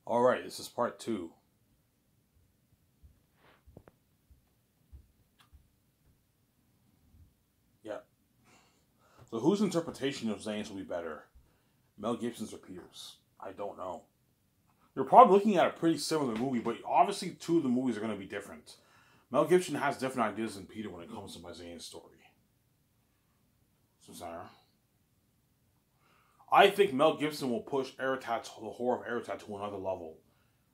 All right, this is part two. Yeah. So whose interpretation of Zane's will be better, Mel Gibson's or Peter's? I don't know. You're probably looking at a pretty similar movie, but obviously two of the movies are going to be different. Mel Gibson has different ideas than Peter when it comes to my Zane's story. So, Sarah, I think Mel Gibson will push Aratat, the horror of Aratat, to another level.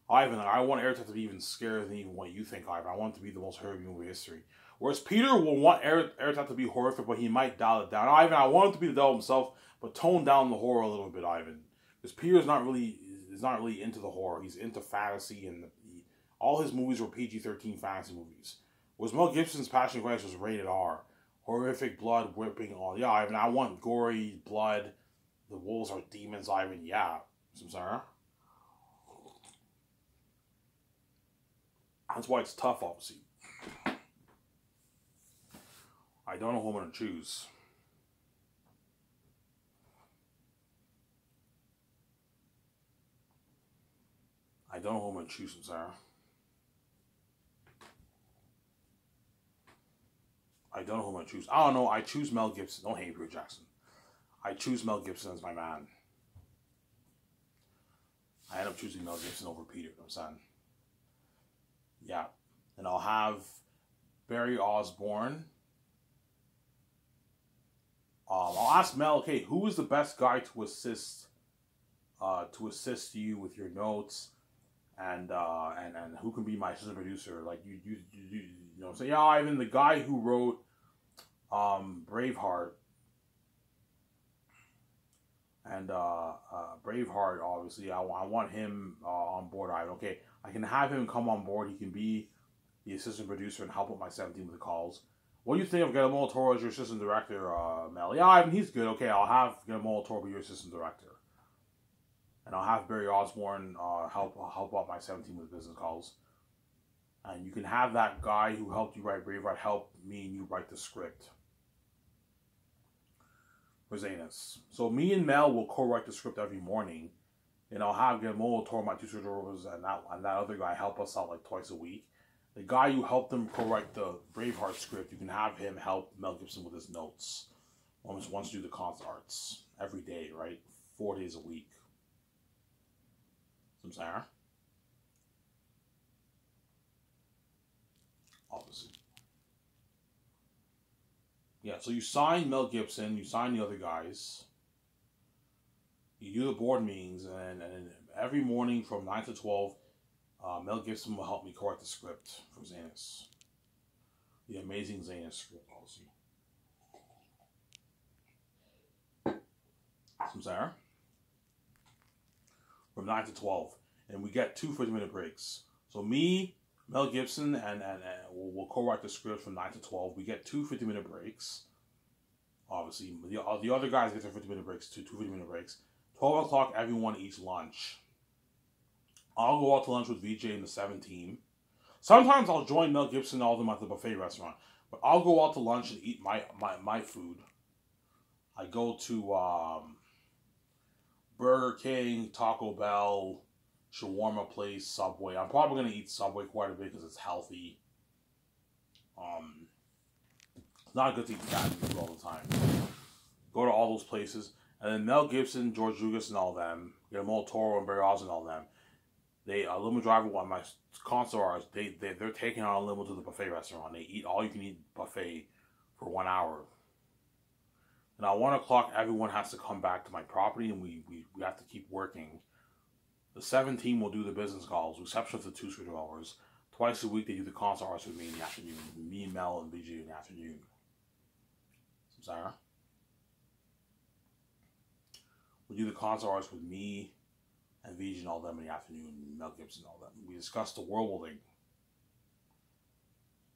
Ivan, I want Aratat to be even scarier than even what you think, Ivan. I want it to be the most horrific movie in history. Whereas Peter will want Aratat to be horrific, but he might dial it down. Ivan, I want him to be the devil himself, but tone down the horror a little bit, Ivan. Because Peter's not really into the horror. He's into fantasy, and all his movies were PG-13 fantasy movies. Whereas Mel Gibson's Passion Christ was rated R. Horrific blood, whipping, all. Yeah, Ivan, I want gory blood. The wolves are demons, Ivan. Yeah. I'm sorry. That's why it's tough, obviously. I don't know who I'm going to choose. I don't know who I'm going to choose, Sarah. I don't know who I'm going to choose. I don't know. I choose Mel Gibson. Don't hate Peter Jackson. I choose Mel Gibson as my man. I end up choosing Mel Gibson over Peter. You know what I'm saying? Yeah. And I'll have Barry Osborne. I'll ask Mel, okay, who is the best guy to assist you with your notes, and who can be my assistant producer? Like you know. So yeah, Ivan, the guy who wrote Braveheart, and Braveheart, obviously, I want him on board. Ivan, okay, I can have him come on board. He can be the assistant producer and help with my 17 with the calls. What do you think of Guillermo del Toro as your assistant director, Mel? Yeah, Ivan, he's good. Okay, I'll have Guillermo del Toro be your assistant director. And I'll have Barry Osborne help out my 17 with business calls. And you can have that guy who helped you write Braveheart help me and you write the script for Zanus. So me and Mel will co-write the script every morning. And I'll have Guillermo del Toro, my two scriptwriters, and that other guy help us out like twice a week. The guy who helped them co-write the Braveheart script, you can have him help Mel Gibson with his notes. Once you do the concept arts every day, right? 4 days a week. Some Sarah. Obviously. Yeah, so you sign Mel Gibson, you sign the other guys, you do the board meetings, and every morning from 9 to 12, Mel Gibson will help me correct the script for Zanus. The amazing Zanus script policy. Some Sarah? From 9 to 12. And we get two 50-minute breaks. So me, Mel Gibson, and we'll co-write the script from 9 to 12. We get two 50-minute breaks. Obviously, the other guys get their 50-minute breaks, two 50-minute breaks. 12 o'clock, everyone eats lunch. I'll go out to lunch with VJ and the 7 team. Sometimes I'll join Mel Gibson and all of them at the buffet restaurant. But I'll go out to lunch and eat my food. I go to Burger King, Taco Bell, shawarma place, Subway. I'm probably going to eat Subway quite a bit because it's healthy. It's not good to eat fatty food all the time. Go to all those places. And then Mel Gibson, George Lucas, and all them, Guillermo del Toro and Barry Osborne and all them, they limo driver one my consular they're taking on a limo to the buffet restaurant. They eat all you can eat buffet for 1 hour. And at 1 o'clock, everyone has to come back to my property, and we have to keep working. The 7 team will do the business calls, exception for the 2 script developers. Twice a week, they do the consult hours with me in the afternoon. Me and Mel and BG in the afternoon. Sarah? We do the consult hours with me and VG and all them in the afternoon, Mel Gibson and all them. We discuss the world building.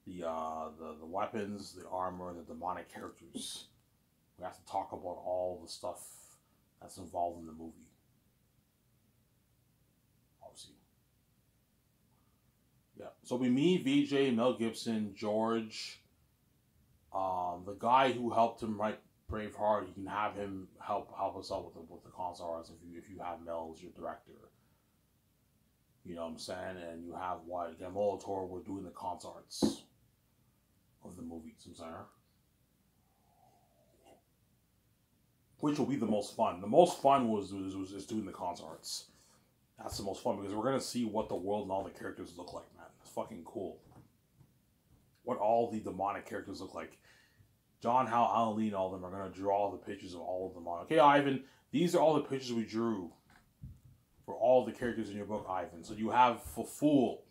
The weapons, the armor, the demonic characters. We have to talk about all the stuff that's involved in the movie. Obviously. Yeah. So we meet VJ, Mel Gibson, George, the guy who helped him write Braveheart. You can have him help us out with the console arts if you have Mel as your director. You know what I'm saying? And you have what? Guillermo del Toro, we're doing the concerts of the movies, I'm saying. Which will be the most fun. The most fun was doing the concerts. That's the most fun because we're gonna see what the world and all the characters look like, man. It's fucking cool. What all the demonic characters look like. John, Hal, Alan Lee, and all of them are gonna draw the pictures of all of them on. Okay, Ivan, these are all the pictures we drew for all the characters in your book, Ivan. So you have Fool,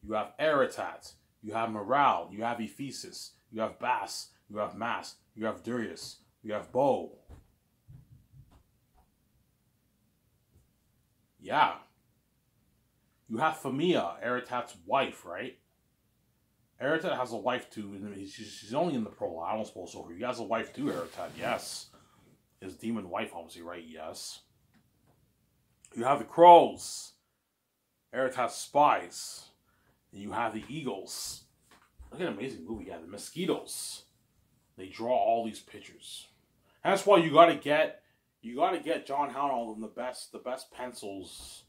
you have Eratat, you have Morale, you have Ephesus, you have Bass, you have Mass, you have Darius, you have Bo. Yeah. You have Famia, Eratat's wife, right? Eratat has a wife too. She's only in the prologue. I don't suppose so. He has a wife too, Eratat. Yes. His demon wife, obviously, right? Yes. You have the crows. Eratat's spies. And you have the eagles. Look at an amazing movie. Yeah, the mosquitoes. They draw all these pictures. And that's why you gotta get John Hound all of them the best pencils.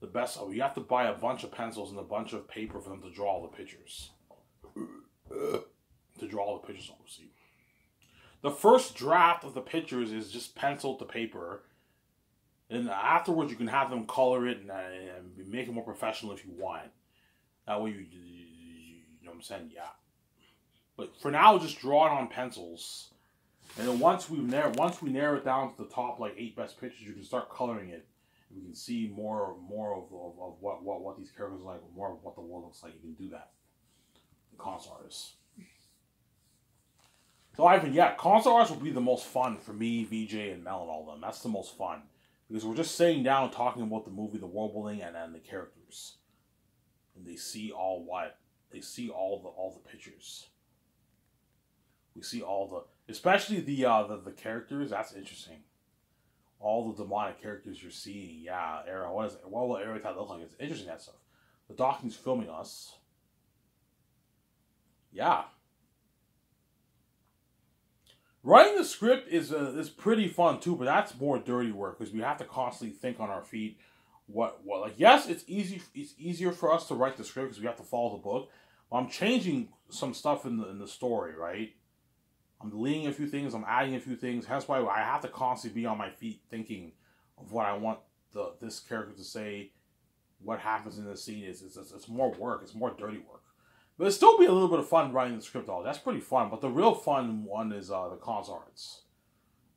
The best. You have to buy a bunch of pencils and a bunch of paper for them to draw all the pictures. To draw all the pictures, obviously. The first draft of the pictures is just pencil to paper. And afterwards, you can have them color it and make it more professional if you want. That way, you know what I'm saying? Yeah. But for now, just draw it on pencils. And then once we narrow it down to the top like 8 best pictures, you can start coloring it. And we can see more of what these characters are like, more of what the world looks like. You can do that. The console artists. So Ivan, yeah, console artists will be the most fun for me, VJ, and Mel, and all of them. That's the most fun because we're just sitting down and talking about the movie, the world building, and the characters, and they see all the pictures. We see all the, especially the characters. That's interesting. All the demonic characters you're seeing. Yeah, Era. What is it? What will Eratat look like? It's interesting, that stuff. The Dawkins filming us. Yeah. Writing the script is pretty fun too, but that's more dirty work because we have to constantly think on our feet. What like yes, it's easier for us to write the script because we have to follow the book. But I'm changing some stuff in the story, right? I'm deleting a few things, I'm adding a few things. That's why I have to constantly be on my feet thinking of what I want this character to say, what happens in the scene. It's more work, it's more dirty work. But it'll still be a little bit of fun writing the script, though. That's pretty fun. But the real fun one is the console arts.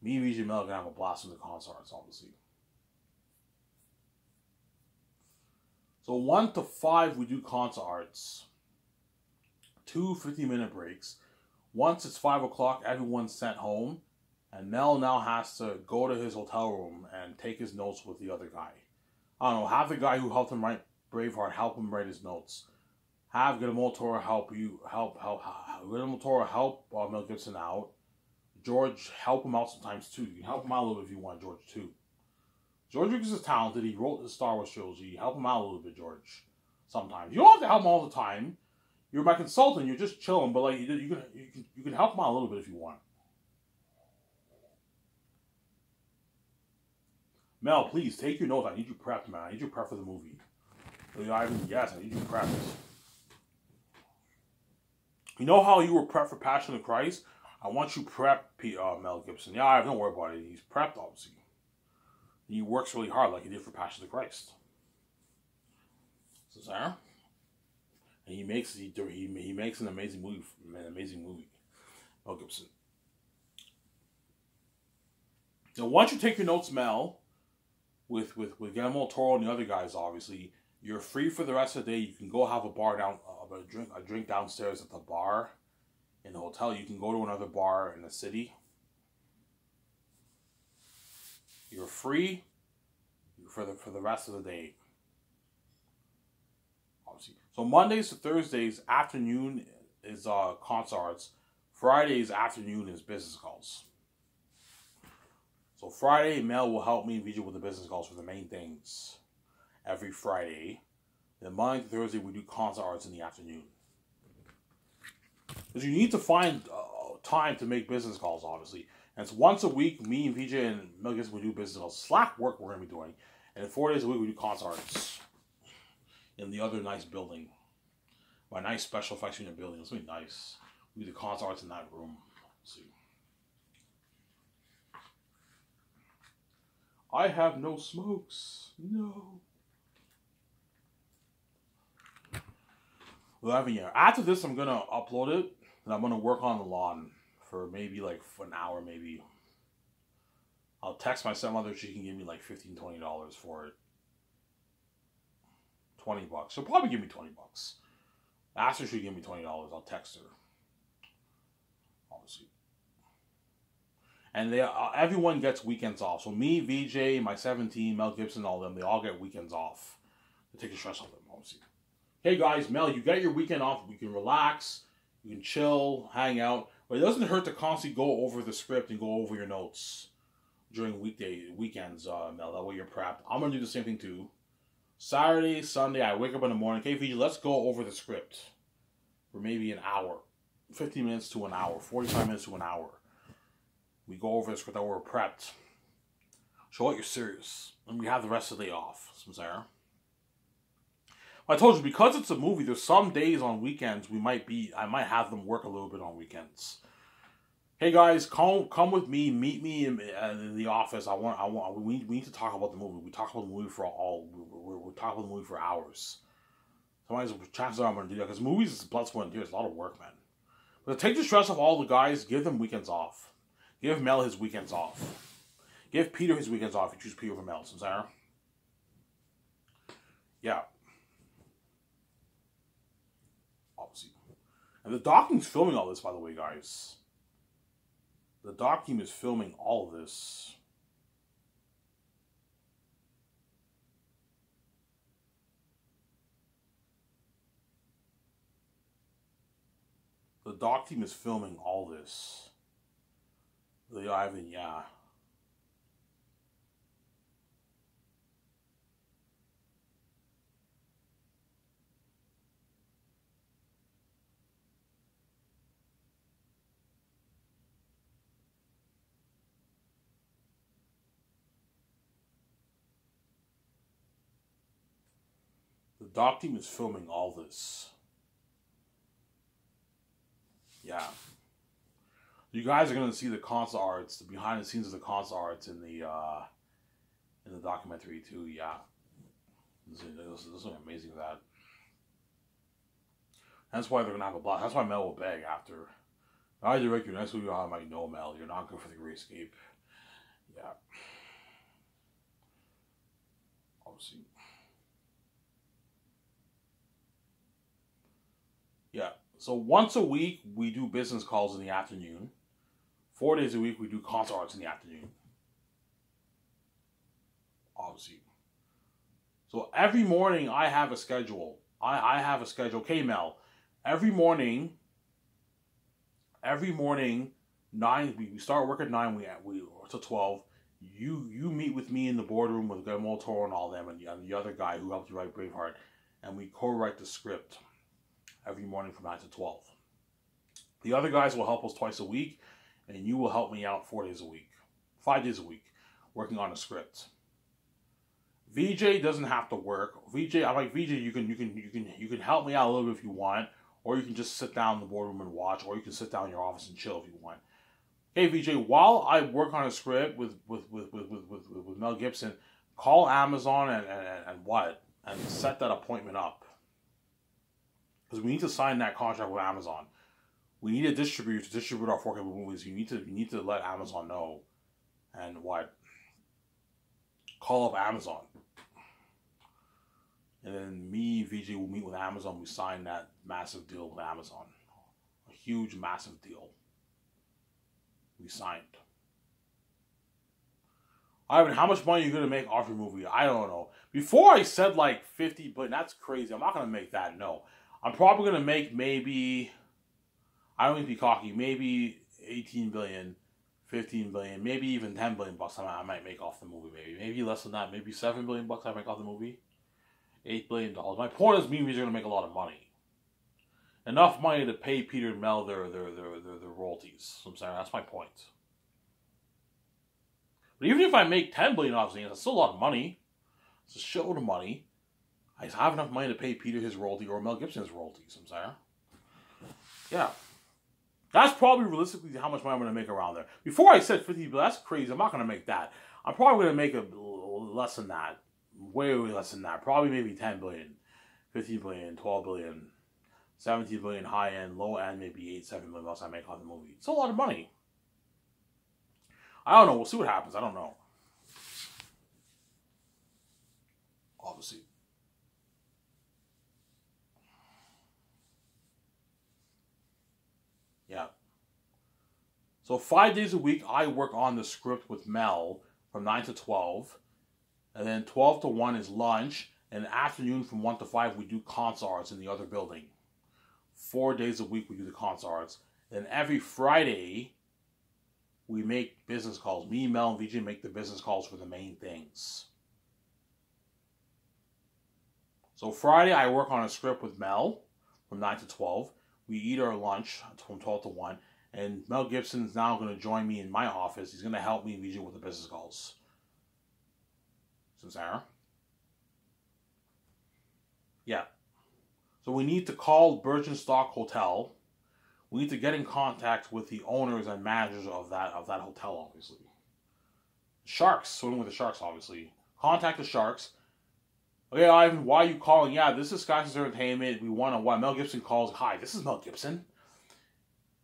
Me and VJ Mel are going to have a blast with the console arts, obviously. So 1 to 5, we do console arts. 2 50-minute breaks. Once it's 5 o'clock, everyone's sent home. And Mel now has to go to his hotel room and take his notes with the other guy. I don't know, have the guy who helped him write Braveheart help him write his notes. Have Guillermo del Toro help Guillermo del Toro help Mel Gibson out. George, help him out sometimes too. You can help him out a little bit if you want, George, too. George Lucas is talented. He wrote the Star Wars trilogy. Help him out a little bit, George. Sometimes. You don't have to help him all the time. You're my consultant. You're just chilling, but like you can help him out a little bit if you want. Mel, please take your notes. I need you prepped, man. I need you prepped for the movie. Yes, I need you prepped. You know how you were prepped for Passion of Christ? I want you prepped, Mel Gibson. Yeah, don't worry about it. He's prepped, obviously. He works really hard like he did for Passion of Christ. So, Sarah? And he makes an amazing movie. Mel Gibson. Now, once you take your notes, Mel, with Guillermo del Toro and the other guys, obviously, you're free for the rest of the day. You can go have a drink downstairs at the bar in the hotel. You can go to another bar in the city. You're free for the rest of the day. Obviously. So Mondays to Thursdays afternoon is console arts. Fridays afternoon is business calls. So Friday, Mel will help me and VJ with the business calls for the main things every Friday. Then Monday to Thursday, we do console arts in the afternoon. Because you need to find time to make business calls, obviously. And it's once a week, me and VJ and Mel Gibson, we do business calls. Slack work we're going to be doing. And 4 days a week, we do console arts. in the other nice building. My nice special effects unit building. It's really nice. We do the concert arts in that room. Let's see. I have no smokes. No. Well, after this, I'm gonna upload it, and I'm gonna work on the lawn for maybe like for an hour, maybe. I'll text my stepmother; she can give me like $15, $20 for it. $20. She'll probably give me $20. Ask her if she'll give me $20. I'll text her. Obviously. And everyone gets weekends off. So me, VJ, my 17, Mel Gibson, all of them, they all get weekends off to take the stress off them, obviously. Hey guys, Mel, you get your weekend off. You can relax, you can chill, hang out. But it doesn't hurt to constantly go over the script and go over your notes during weekends, Mel. That way you're prepped. I'm going to do the same thing too. Saturday, Sunday, I wake up in the morning. Okay, VJ, let's go over the script for maybe an hour. 15 minutes to an hour. 45 minutes to an hour. We go over the script that we're prepped. Show what you're serious. And we have the rest of the day off. Sarah. I told you, because it's a movie, there's some days on weekends I might have them work a little bit on weekends. Hey guys, come with me, meet me in the office. We need to talk about the movie. We talk about the movie we're talking about the movie for hours. Sometimes chances are I'm gonna do that because movies is blood, sweat, and tears. It's a lot of work, man. But to take the stress off all the guys, give them weekends off. Give Mel his weekends off. Give Peter his weekends off. You choose Peter over Mel, Sarah. Yeah. Obviously. And the doc team's filming all this, by the way, guys. The doc team is filming all of this. The doc team is filming all this. Yeah. The doc team is filming all this. Yeah. You guys are gonna see the concert arts, the behind the scenes of the concert arts in the documentary too. Yeah, this is amazing. That. That's why they're gonna have a blast. That's why Mel will beg after. I direct you next week. I might know Mel. You're not good for the Great Escape. Yeah. Obviously. Yeah. So once a week we do business calls in the afternoon. 4 days a week we do concert arts in the afternoon. Obviously. So every morning I have a schedule. I have a schedule. Okay, Mel. Every morning, 9, we start work at 9, we to 12. You meet with me in the boardroom with Guillermo del Toro and all them and the other guy who helped you write Braveheart, and we co-write the script every morning from 9 to 12. The other guys will help us twice a week, and you will help me out 4 days a week, 5 days a week, working on a script. VJ doesn't have to work. I'm like, VJ, you can help me out a little bit if you want, or you can just sit down in the boardroom and watch, or you can sit down in your office and chill if you want. Hey VJ, while I work on a script with Mel Gibson, call Amazon and set that appointment up. Because we need to sign that contract with Amazon. We need a distributor to distribute our 4K movies. You need to let Amazon know, and call up Amazon. And then me, VJ, will meet with Amazon. We sign that massive deal with Amazon. A huge, massive deal. We signed. Ivan, how much money are you going to make off your movie? I don't know. Before I said like 50, but that's crazy. I'm not going to make that, no. I'm probably going to make maybe, I don't mean to be cocky, maybe 18 billion, 15 billion, maybe even 10 billion bucks I might make off the movie, maybe less than that, maybe 7 billion bucks I make off the movie, $8 billion. My point is, movies are going to make a lot of money. Enough money to pay Peter and Mel their royalties. So I'm saying that's my point. But even if I make 10 billion off things, that's still a lot of money. It's a shitload of money. I have enough money to pay Peter his royalty or Mel Gibson his royalties. I'm saying, yeah, that's probably realistically how much money I'm going to make around there. Before I said 50, but that's crazy. I'm not going to make that. I'm probably going to make a less than that, way less than that. Probably maybe 10 billion, 15 billion, 12 billion, 17 billion high end, low end maybe 8, 7 million bucks I make on the movie. It's a lot of money. I don't know. We'll see what happens. I don't know. Obviously. Yeah. So 5 days a week, I work on the script with Mel from 9 to 12. And then 12 to 1 is lunch. And afternoon from 1 to 5, we do concerts in the other building. 4 days a week, we do the concerts. Then every Friday, we make business calls. Me, Mel, and VJ make the business calls for the main things. So Friday, I work on a script with Mel from 9 to 12. We eat our lunch from 12 to 1. And Mel Gibson's now going to join me in my office. He's going to help me and VJ with the business calls. So, Sarah? Yeah. So we need to call Birkenstock Hotel. We need to get in contact with the owners and managers of that hotel, obviously. Sharks. Swimming with the Sharks, obviously. Contact the Sharks. Okay, Ivan, why are you calling? Yeah, this is Sky's Entertainment. We want to... Why? Mel Gibson calls. Hi, this is Mel Gibson. You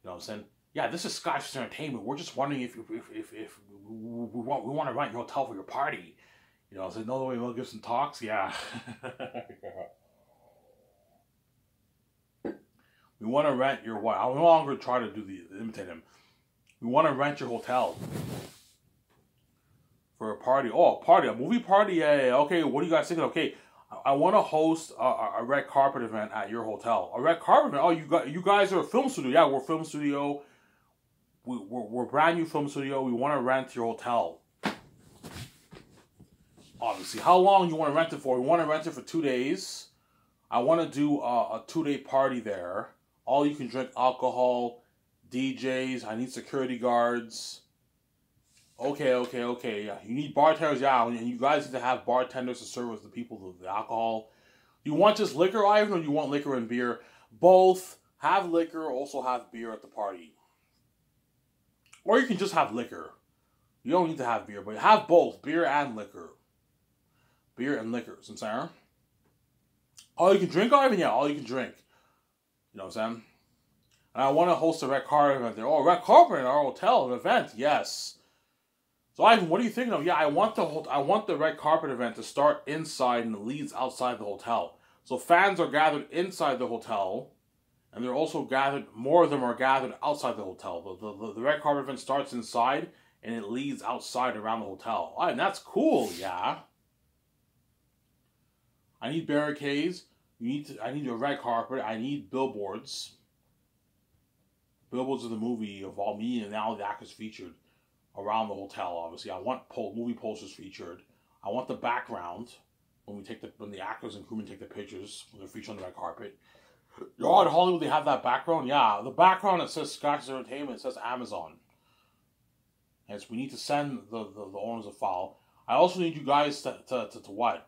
know what I'm saying? Yeah, this is Sky's Entertainment. We're just wondering if we want to rent your hotel for your party. You know, I said, no, the way Mel Gibson talks? Yeah. We want to rent your what? I'll no longer try to imitate him. We want to rent your hotel for a party. Oh, a party, a movie party? Yeah. Okay, what are you guys thinking? Okay, I want to host a red carpet event at your hotel. A red carpet event? Oh, you guys are a film studio. Yeah, we're a film studio. We're a brand new film studio. We want to rent your hotel. Obviously, how long you want to rent it for? We want to rent it for 2 days. I want to do a 2-day party there. All you can drink alcohol, DJs. I need security guards. Okay. Yeah, you need bartenders. Yeah, and you guys need to have bartenders to serve the people the alcohol. You want just liquor, Ivan, or you want liquor and beer? Both. Have liquor. Also have beer at the party. Or you can just have liquor. You don't need to have beer, but have both beer and liquor. Beer and liquor. Sincere? All you can drink, Ivan? Yeah, all you can drink. You know what I'm saying? And I want to host a red carpet event there. Oh, red carpet in our hotel, an event, yes. So Ivan, what are you thinking of? Yeah, I want the red carpet event to start inside and leads outside the hotel. So fans are gathered inside the hotel, and they're also gathered. More of them are gathered outside the hotel. The red carpet event starts inside, and it leads outside around the hotel. Ivan, that's cool. Yeah. I need barricades. I need a red carpet. I need billboards. Billboards of the movie of all me and all the actors featured around the hotel. Obviously, I want movie posters featured. I want the background when the actors and crewmen take the pictures when they're featured on the red carpet. Oh, in Hollywood they have that background. Yeah, the background that says Sky's Entertainment. It says Amazon. And we need to send the owners a file. I also need you guys to what?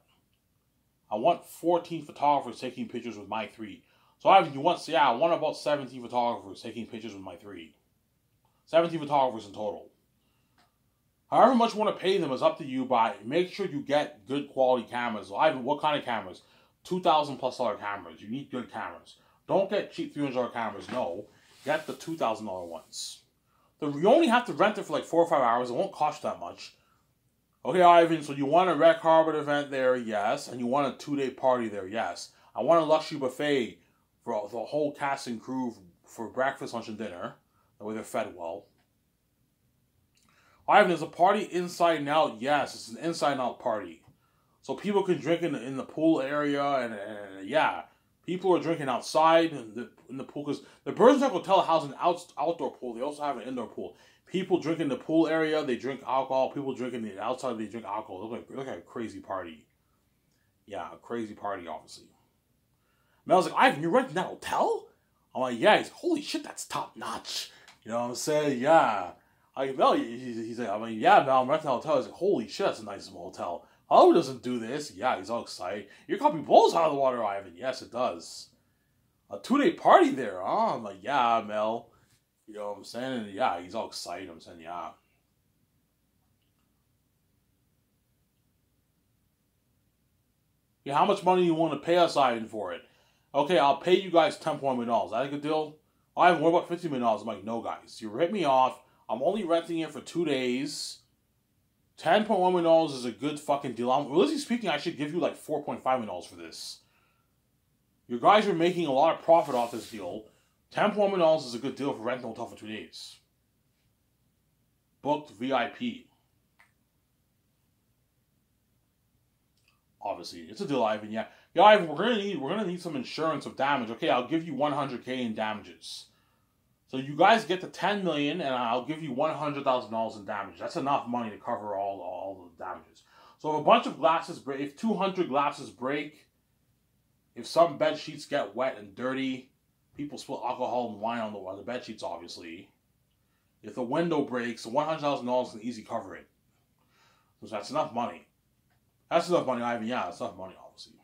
I want 14 photographers taking pictures with my 3. So I want about 17 photographers taking pictures with my 3. 17 photographers in total. However much you want to pay them is up to you, but make sure you get good quality cameras. So Ivan, what kind of cameras? $2,000+ cameras. You need good cameras. Don't get cheap $300 cameras. No, get the $2,000 ones. You only have to rent it for like 4 or 5 hours. It won't cost that much. Okay, Ivan, so you want a red carpet event there, yes. And you want a 2-day party there, yes. I want a luxury buffet for the whole cast and crew for breakfast, lunch, and dinner. That way they're fed well. Ivan, there's a party inside and out. Yes, it's an inside and out party. So people can drink in the pool area, and yeah. People are drinking outside in the pool, because the Birkenstock Hotel has an outdoor pool. They also have an indoor pool. People drink in the pool area, they drink alcohol. People drink in the outside, they drink alcohol. Look like a crazy party. Yeah, a crazy party, obviously. Mel's like, Ivan, you're renting that hotel? I'm like, yeah. He's like, holy shit, that's top notch. You know what I'm saying? Yeah. Mel, he's like, yeah, Mel, I'm renting that hotel. He's like, holy shit, that's a nice small hotel. Hollywood doesn't do this. Yeah, he's all excited. Your company blows out of the water, Ivan. Yes, it does. A 2-day party there, huh? I'm like, yeah, Mel. You know what I'm saying? And yeah, he's all excited. I'm saying, yeah. Yeah, how much money do you want to pay us, Ivan, for it? Okay, I'll pay you guys $10 million. Is that a good deal? Ivan, what about $50 million? I'm like, no, guys. You ripped me off. I'm only renting it for 2 days. $10.1 million is a good fucking deal. Realistically speaking, I should give you like $4.5 million for this. You guys are making a lot of profit off this deal. $10.1 million is a good deal for renting a hotel for 2 days. Booked VIP. Obviously, it's a deal, Ivan. Yeah, Ivan, we're gonna need some insurance of damage. Okay, I'll give you $100K in damages. So you guys get the $10 million, and I'll give you $100,000 in damage. That's enough money to cover all the damages. So if a bunch of glasses break, if 200 glasses break, if some bed sheets get wet and dirty, people spill alcohol and wine on the bed sheets. Obviously, if the window breaks, $100,000 can easily cover it. So that's enough money. That's enough money, Ivan. Yeah, that's enough money, obviously.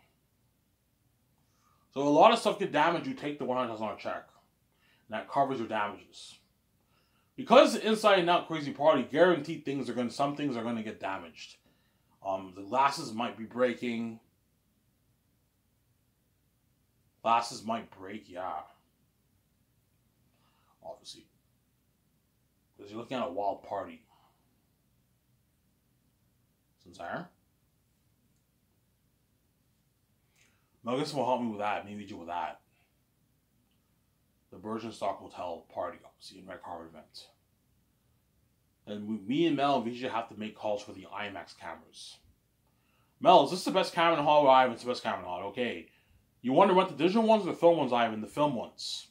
So a lot of stuff get damaged. You take the $100,000 check. And that covers your damages. Because it's inside and out crazy party, guaranteed some things are gonna get damaged. The glasses might be breaking. Glasses might break, yeah. Obviously. Because you're looking at a wild party. Sincere? Mel Gibson will help me with that. Maybe do with that. The Bergenstock Hotel party, obviously, in Red Carpet event. And me and Mel and Vijay have to make calls for the IMAX cameras. Mel, is this the best camera in Hollywood? Ivan, it's the best camera in Hollywood. Okay. You want to rent the digital ones or the film ones, Ivan? The film ones.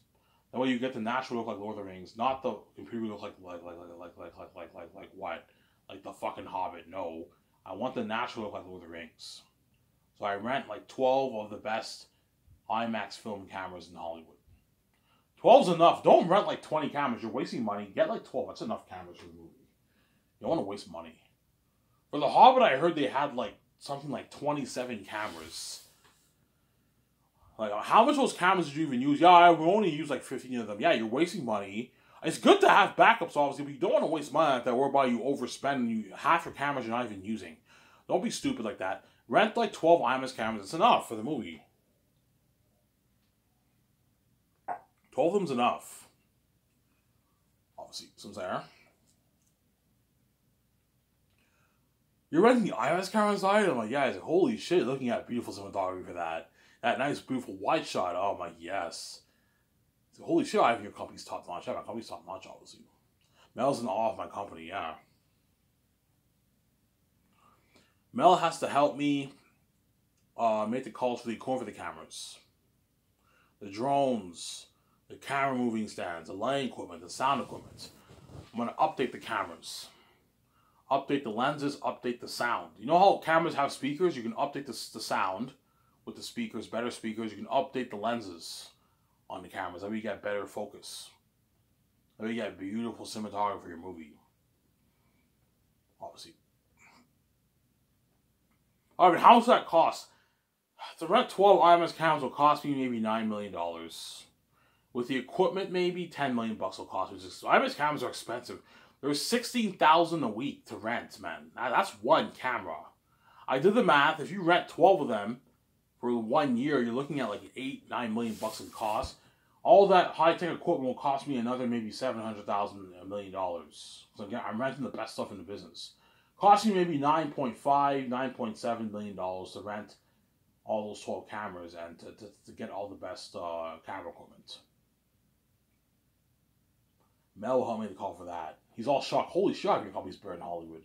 That way you get the natural look like Lord of the Rings, not the computer look like what? Like the fucking Hobbit. No. I want the natural look like Lord of the Rings. So I rent like 12 of the best IMAX film cameras in Hollywood. 12's enough. Don't rent like 20 cameras. You're wasting money. Get like 12. That's enough cameras for the movie. You don't want to waste money. For The Hobbit, I heard they had like something like 27 cameras. Like, how much of those cameras did you even use? Yeah, I would only use like 15 of them. Yeah, you're wasting money. It's good to have backups, obviously, but you don't want to waste money like that. Worry about you overspending. Half your cameras you're not even using. Don't be stupid like that. Rent like 12 IMAX cameras. It's enough for the movie. 12 of them's enough. Obviously, some there. You're renting the IMAX camera inside? I'm like, yeah, it's like, holy shit, looking at beautiful cinematography for that. That nice, beautiful wide shot. Oh my, yes. So, holy shit, I have your company's top notch. Yeah, my company's top notch, obviously. Mel's in awe of my company, yeah. Mel has to help me make the calls for the equipment for the cameras. The drones, the camera moving stands, the lighting equipment, the sound equipment. I'm going to update the cameras. Update the lenses, update the sound. You know how cameras have speakers? You can update the sound with the speakers, better speakers. You can update the lenses on the cameras. That way you get better focus. That way you get beautiful cinematography for your movie. Obviously. Alright, how much does that cost? To rent 12 IMAX cameras will cost me maybe $9 million. With the equipment, maybe $10 million will cost me. IMAX cameras are expensive. There's $16,000 a week to rent, man. That's one camera. I did the math. If you rent 12 of them for 1 year, you're looking at like $8-9 million in cost. All that high-tech equipment will cost me another maybe $700,000, $1 million. So again, I'm renting the best stuff in the business. Costing me maybe $9.7 million to rent all those 12 cameras and to get all the best camera equipment. Mel will help me to call for that. He's all shocked. Holy shit, your company's better in Hollywood.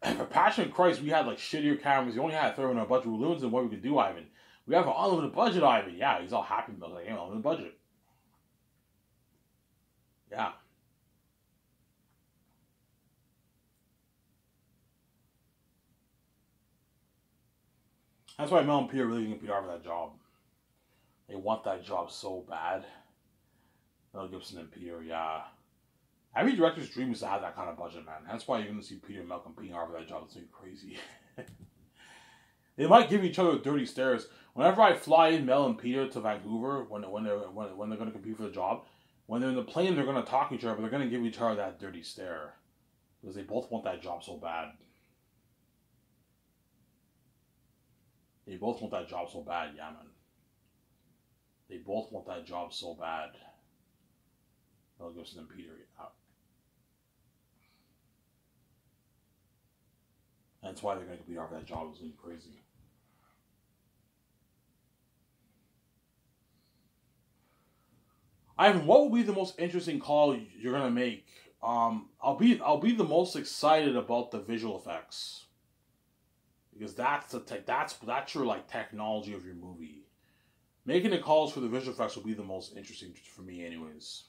For passion Christ, we had like shittier cameras. You only had to throw in a bunch of balloons and what we could do, Ivan. We have an unlimited budget, Ivan. Yeah, he's all happy about it. Like, hey, unlimited budget. Yeah. That's why Mel and Peter are really going to PR for that job. They want that job so bad. Mel Gibson and Peter, yeah. Every director's dream is to have that kind of budget, man. That's why you're going to see Peter and Mel competing hard for that job. It's going to be crazy. They might give each other dirty stares. Whenever I fly in Mel and Peter to Vancouver, when they're going to compete for the job, when they're in the plane, they're going to talk to each other, but they're going to give each other that dirty stare because they both want that job so bad. They both want that job so bad, yeah, man. They both want that job so bad. Mel Gibson and Peter. Yeah. That's why they're going to compete for that job. It's going to be crazy. Ivan, what will be the most interesting call you're going to make? I'll be the most excited about the visual effects. Because that's your like technology of your movie. Making the calls for the visual effects will be the most interesting for me, anyways.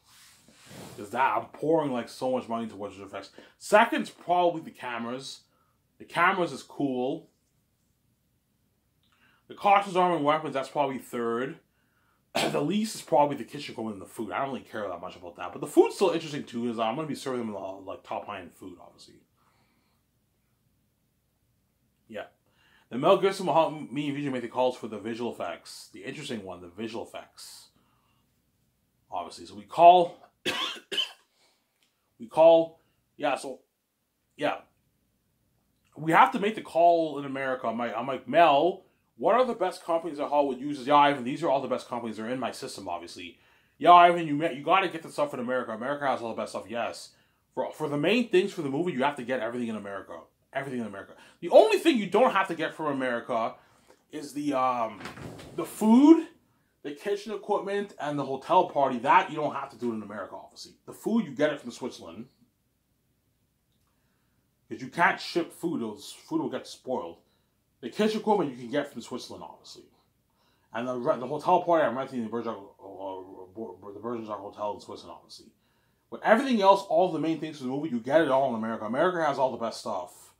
Because I'm pouring like so much money towards visual effects. Second's probably the cameras. The cameras is cool. The costumes, armor, and weapons, that's probably third. The least is probably the kitchen equipment and the food. I don't really care that much about that. But the food's still interesting too, is I'm going to be serving them like top high-end food, obviously. Yeah. The Mel Gibson will help me and Vijay make the calls for the visual effects. The interesting one, the visual effects. Obviously. So we call... Yeah, so... Yeah. We have to make the call in America. I'm like, Mel... What are the best companies that Hollywood uses? Yeah, Ivan, these are all the best companies. They're in my system, obviously. Yeah, Ivan, you got to get the stuff in America. America has all the best stuff, yes. For the main things for the movie, you have to get everything in America. Everything in America. The only thing you don't have to get from America is the food, the kitchen equipment, and the hotel party. That you don't have to do it in America, obviously. The food, you get it from Switzerland. Because you can't ship food. Food will get spoiled. The kitchen equipment you can get from Switzerland, obviously. And the hotel party, I'm renting the Bergerac Hotel in Switzerland, obviously. But everything else, all the main things for the movie, you get it all in America. America has all the best stuff.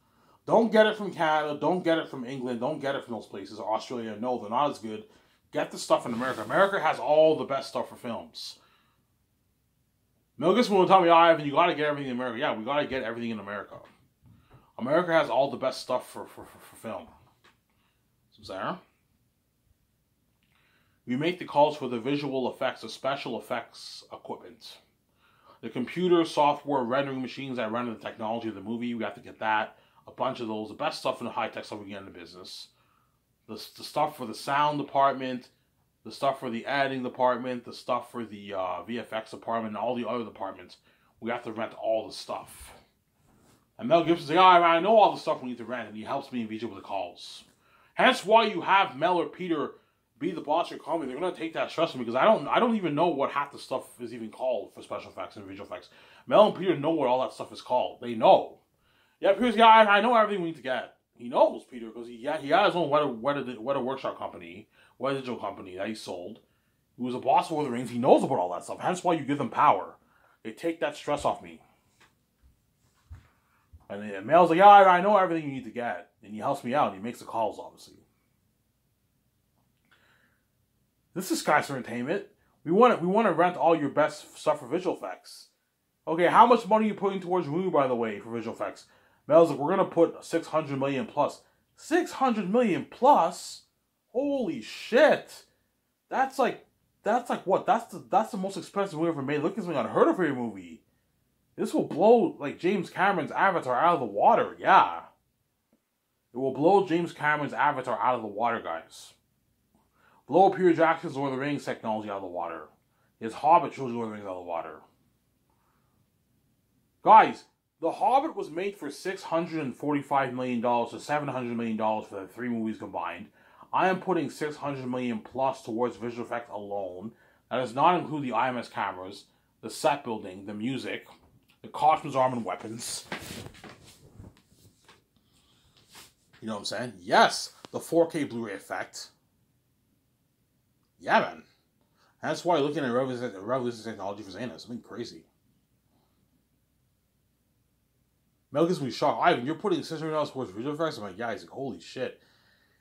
Don't get it from Canada. Don't get it from England. Don't get it from those places. Or Australia. No, they're not as good. Get the stuff in America. America has all the best stuff for films. Mel Gibson will tell me, Ivan, you got to get everything in America. Yeah, we got to get everything in America. America has all the best stuff for film. There. We make the calls for the visual effects, the special effects equipment. The computer, software, rendering machines that render the technology of the movie, we have to get that. A bunch of those. The best stuff in the high-tech stuff we get in the business. The stuff for the sound department, the stuff for the editing department, the stuff for the VFX department, and all the other departments. We have to rent all the stuff. And Mel Gibson's like, I know all the stuff we need to rent, and he helps me and Vijay with the calls. Hence why you have Mel or Peter be the boss of your company. They're going to take that stress from me because I don't even know what half the stuff is even called for special effects and visual effects. Mel and Peter know what all that stuff is called. They know. Yeah, Peter's I know everything we need to get. He knows, Peter, because he had his own Weta Workshop company, Weta Digital company that he sold. He was a boss of Lord of the Rings. He knows about all that stuff. Hence why you give them power. They take that stress off me. And Mel's like, I know everything you need to get. And he helps me out. And he makes the calls, obviously. This is Sky Entertainment. We want to rent all your best stuff for visual effects. Okay, how much money are you putting towards your movie, by the way, for visual effects? Mel's like, we're going to put $600 million plus. $600 million plus? Holy shit. That's like what? That's the most expensive movie ever made. Look at this unheard of for your movie. This will blow, like, James Cameron's Avatar out of the water. Yeah. It will blow James Cameron's Avatar out of the water, guys. Blow Peter Jackson's Lord of the Rings technology out of the water. His Hobbit trilogy Lord of the Rings out of the water. Guys, The Hobbit was made for $645 million to $700 million for the three movies combined. I am putting $600 million plus towards visual effects alone. That does not include the IMS cameras, the set building, the music, the costumes, armor, and weapons. You know what I'm saying? Yes, the 4K Blu-ray effect. Yeah, man. That's why looking at revolutionary technology for Xena is something crazy. Mel Gibson was shocked. Ivan, you're putting $600 million towards visual effects? I'm like, yeah. He's like, holy shit.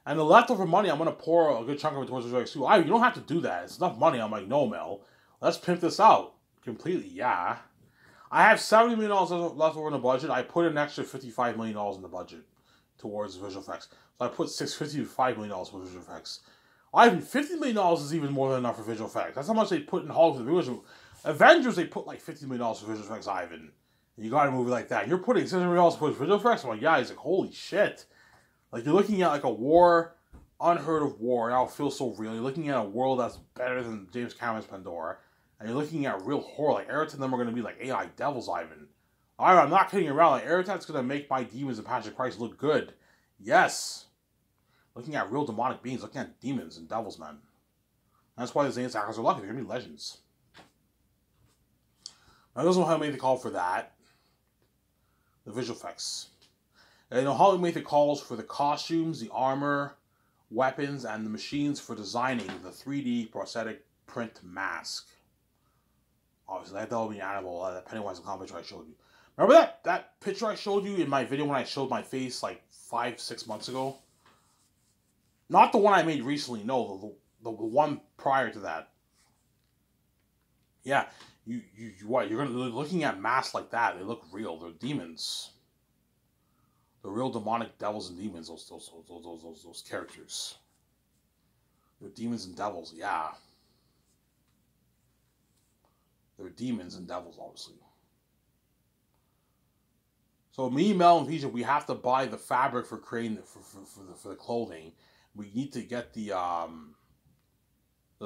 And the leftover money, I'm going to pour a good chunk of it towards visual effects too. Ivan, you don't have to do that. It's enough money. I'm like, no, Mel. Let's pimp this out. Completely, yeah. I have $70 million left over in the budget. I put an extra $55 million in the budget towards visual effects. So I put $650 to $5 million for visual effects. Ivan, $50 million is even more than enough for visual effects. That's how much they put in Hollywood. Avengers, they put like $50 million for visual effects, Ivan. And you got a movie like that. You're putting $600 million for visual effects? I'm like, yeah. He's like, holy shit. Like, you're looking at like a war, unheard of war. Now it feels so real. You're looking at a world that's better than James Cameron's Pandora. And you're looking at real horror. Like, Eric and them are going to be like AI devils, Ivan. I'm not kidding around. Like, Eric going to make my demons and Patrick Price look good. Yes. Looking at real demonic beings, looking at demons and devils, man. That's why the Zane's actors are lucky. They're going to be legends. I don't know how made the call for that. The visual effects. And you know, Hollywood made the calls for the costumes, the armor, weapons, and the machines for designing the 3D prosthetic print mask. Obviously, that will be animal. That Pennywise and Clown picture I showed you. Remember that picture I showed you in my video when I showed my face like 5-6 months ago? Not the one I made recently. No, the one prior to that. Yeah, you what? You're looking at masks like that. They look real. They're demons. The real demonic devils and demons. Those characters. They're demons and devils. Yeah. They're demons and devils, obviously. So me, Mel, and Vija, we have to buy the fabric for creating for the clothing. We need to get the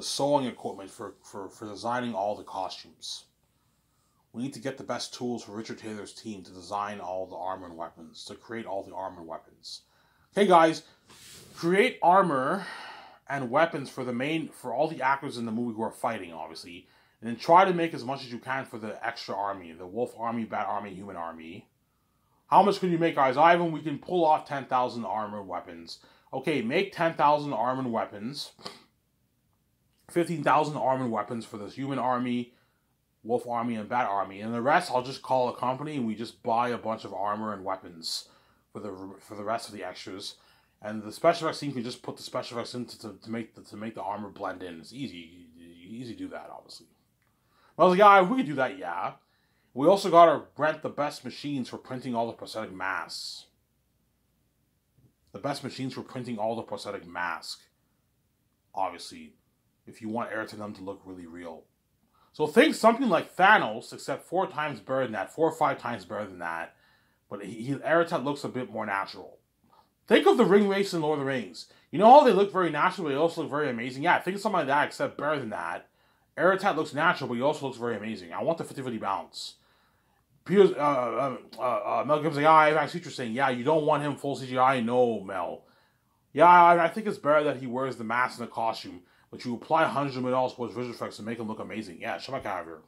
sewing equipment for designing all the costumes. We need to get the best tools for Richard Taylor's team to design all the armor and weapons, to create all the armor and weapons. Okay, guys, create armor and weapons for all the actors in the movie who are fighting, obviously, and then try to make as much as you can for the extra army, the Wolf Army, Bat Army, Human Army. How much can you make, guys? Ivan, we can pull off 10,000 armor and weapons. Okay, make 10,000 armor and weapons. 15,000 armor and weapons for the Human Army, Wolf Army, and Bat Army. And the rest, I'll just call a company and we just buy a bunch of armor and weapons for the rest of the extras. And the special effects team can just put the special effects in to make the armor blend in. It's easy. You easy to do that, obviously. I was like, yeah, we could do that, yeah. We also got to rent the best machines for printing all the prosthetic masks. The best machines for printing all the prosthetic masks. Obviously, if you want Eric and them to look really real. So think something like Thanos, except 4 times better than that. 4 or 5 times better than that. But Eric looks a bit more natural. Think of the ring race in Lord of the Rings. You know how they look very natural, but they also look very amazing? Yeah, think of something like that, except better than that. Eric looks natural, but he also looks very amazing. I want the 50-50 balance. Mel Gibson's like, I see what you're saying. Yeah, you don't want him full CGI. No, Mel. Yeah, I think it's better that he wears the mask and the costume, but you apply $100 million towards visual effects to make him look amazing. Yeah, shut my cat over here.